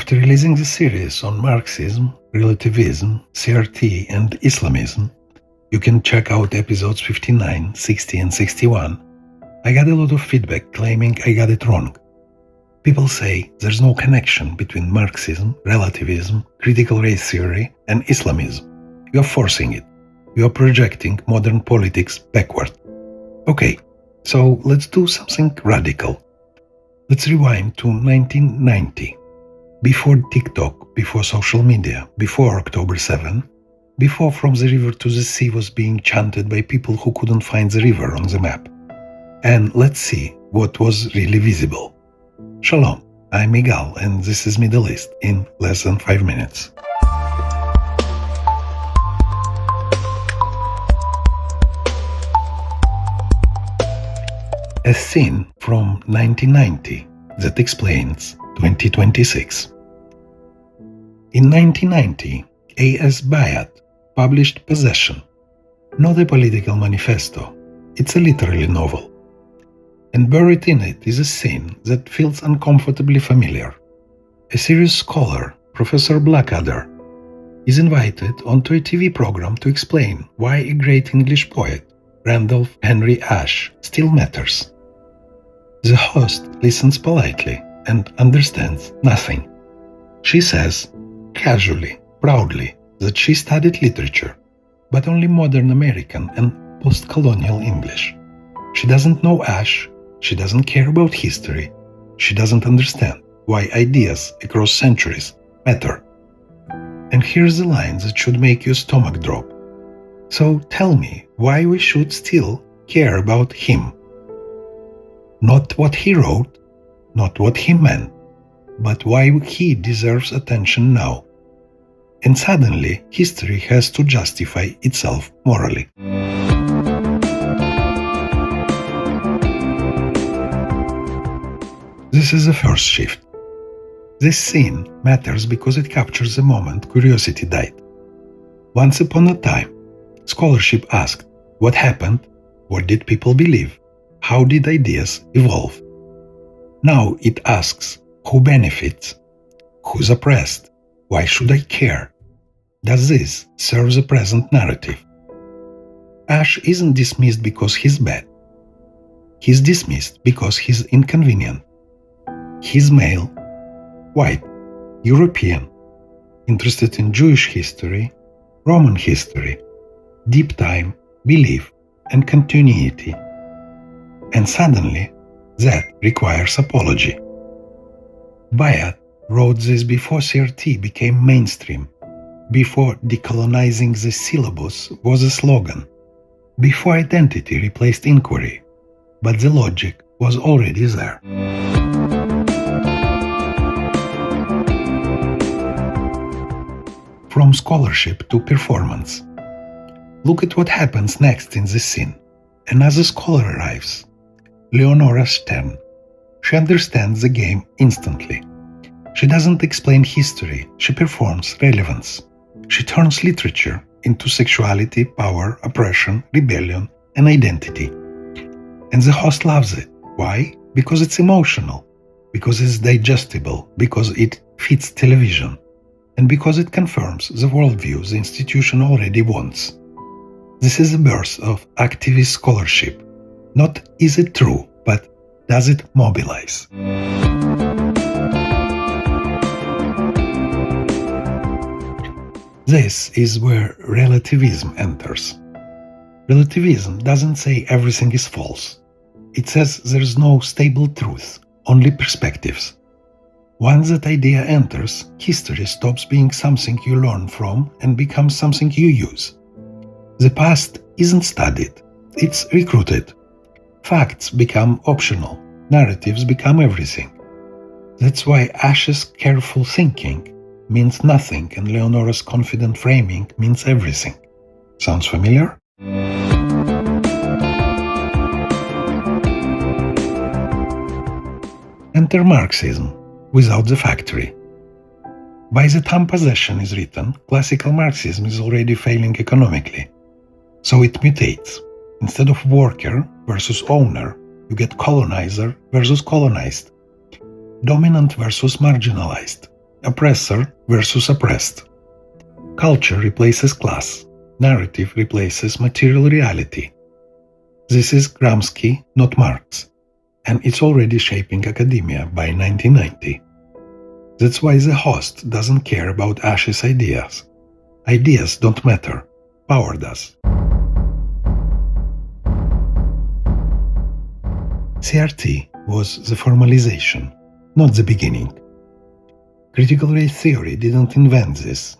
After releasing the series on Marxism, Relativism, CRT, and Islamism, you can check out episodes 59, 60, and 61. I got a lot of feedback claiming I got it wrong. People say there's no connection between Marxism, relativism, critical race theory, and Islamism. You are forcing it. You are projecting modern politics backward. Okay, so let's do something radical. Let's rewind to 1990. Before TikTok, before social media, before October 7, before From the River to the Sea was being chanted by people who couldn't find the river on the map. And let's see what was really visible. Shalom, I'm Miguel and this is Middle East in less than 5 minutes. A scene from 1990 that explains 2026. In 1990, A.S. Byatt published Possession, not a political manifesto, it's a literary novel. And buried in it is a scene that feels uncomfortably familiar. A serious scholar, Professor Blackadder, is invited onto a TV program to explain why a great English poet, Randolph Henry Ashe, still matters. The host listens politely and understands nothing. She says, casually, proudly, that she studied literature, but only modern American and post-colonial English. She doesn't know Ashe, she doesn't care about history, she doesn't understand why ideas across centuries matter. And here's the line that should make your stomach drop. So tell me why we should still care about him. Not what he wrote, not what he meant, but why he deserves attention now. And suddenly, history has to justify itself morally. This is the first shift. This scene matters because it captures the moment curiosity died. Once upon a time, scholarship asked, what happened? What did people believe? How did ideas evolve? Now it asks, who benefits? Who's oppressed? Why should I care? Does this serve the present narrative? Ashe isn't dismissed because he's bad. He's dismissed because he's inconvenient. He's male, white, European, interested in Jewish history, Roman history, deep time, belief, and continuity. And suddenly, that requires apology. Byatt wrote this before CRT became mainstream, before decolonizing the syllabus was a slogan, before identity replaced inquiry, but the logic was already there. From scholarship to performance. Look at what happens next in this scene. Another scholar arrives, Leonora Stern. She understands the game instantly. She doesn't explain history, she performs relevance. She turns literature into sexuality, power, oppression, rebellion, and identity. And the host loves it. Why? Because it's emotional, because it's digestible, because it fits television, and because it confirms the worldview the institution already wants. This is the birth of activist scholarship. Not is it true, but does it mobilize? This is where relativism enters. Relativism doesn't say everything is false. It says there's no stable truth, only perspectives. Once that idea enters, history stops being something you learn from and becomes something you use. The past isn't studied, it's recruited. Facts become optional, narratives become everything. That's why Ashe's careful thinking means nothing and Leonora's confident framing means everything. Sounds familiar? Enter Marxism, without the factory. By the time Possession is written, classical Marxism is already failing economically. So it mutates. Instead of worker versus owner, you get colonizer versus colonized, dominant versus marginalized, oppressor versus oppressed. Culture replaces class. Narrative replaces material reality. This is Gramsci, not Marx, and it's already shaping academia by 1990. That's why the host doesn't care about Ash's ideas. Ideas don't matter. Power does. CRT was the formalization, not the beginning. Critical race theory didn't invent this.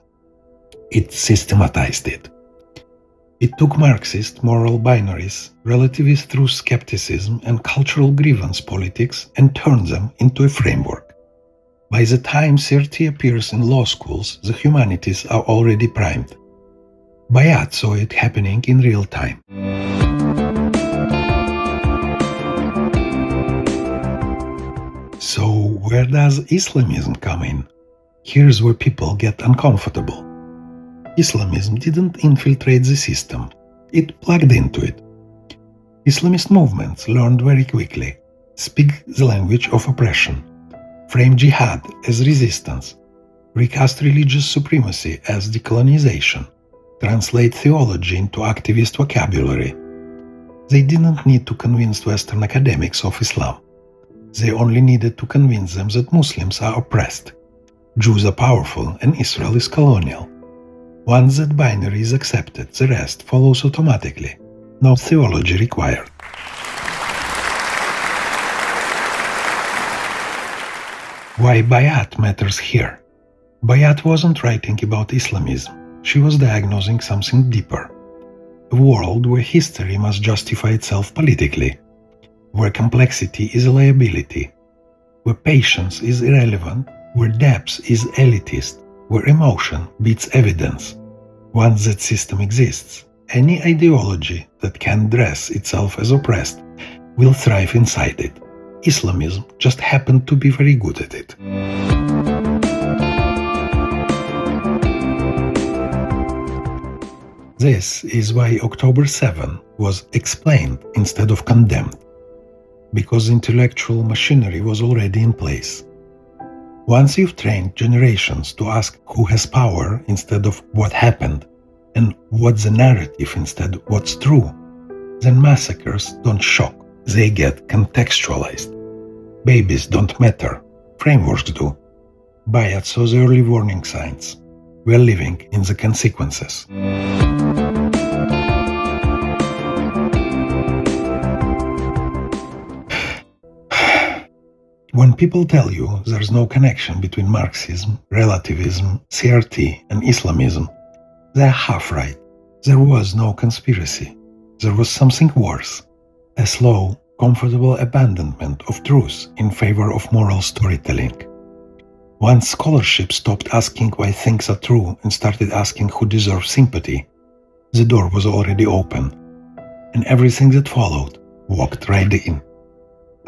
It systematized it. It took Marxist moral binaries, relativist truth skepticism, and cultural grievance politics and turned them into a framework. By the time CRT appears in law schools, the humanities are already primed. Byatt saw it happening in real time. So where does Islamism come in? Here's where people get uncomfortable. Islamism didn't infiltrate the system, it plugged into it. Islamist movements learned very quickly, speak the language of oppression, frame jihad as resistance, recast religious supremacy as decolonization, translate theology into activist vocabulary. They didn't need to convince Western academics of Islam. They only needed to convince them that Muslims are oppressed, Jews are powerful, and Israel is colonial. Once that binary is accepted, the rest follows automatically. No theology required. Why Byatt matters here? Byatt wasn't writing about Islamism. She was diagnosing something deeper. A world where history must justify itself politically, where complexity is a liability, where patience is irrelevant, where depth is elitist, where emotion beats evidence. Once that system exists, any ideology that can dress itself as oppressed will thrive inside it. Islamism just happened to be very good at it. This is why October 7 was explained instead of condemned, because intellectual machinery was already in place. Once you've trained generations to ask who has power instead of what happened, and what's the narrative instead what's true, then massacres don't shock, they get contextualized. Babies don't matter, frameworks do. Byatt saw the early warning signs. We're living in the consequences. When people tell you there's no connection between Marxism, relativism, CRT, and Islamism, they're half right. There was no conspiracy. There was something worse. A slow, comfortable abandonment of truth in favor of moral storytelling. Once scholarship stopped asking why things are true and started asking who deserves sympathy, the door was already open, and everything that followed walked right in.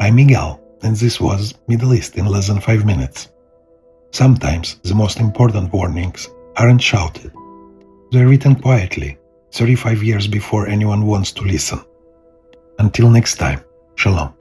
I'm Miguel, and this was Middle East in less than 5 minutes. Sometimes the most important warnings aren't shouted. They're written quietly, 35 years before anyone wants to listen. Until next time, Shalom.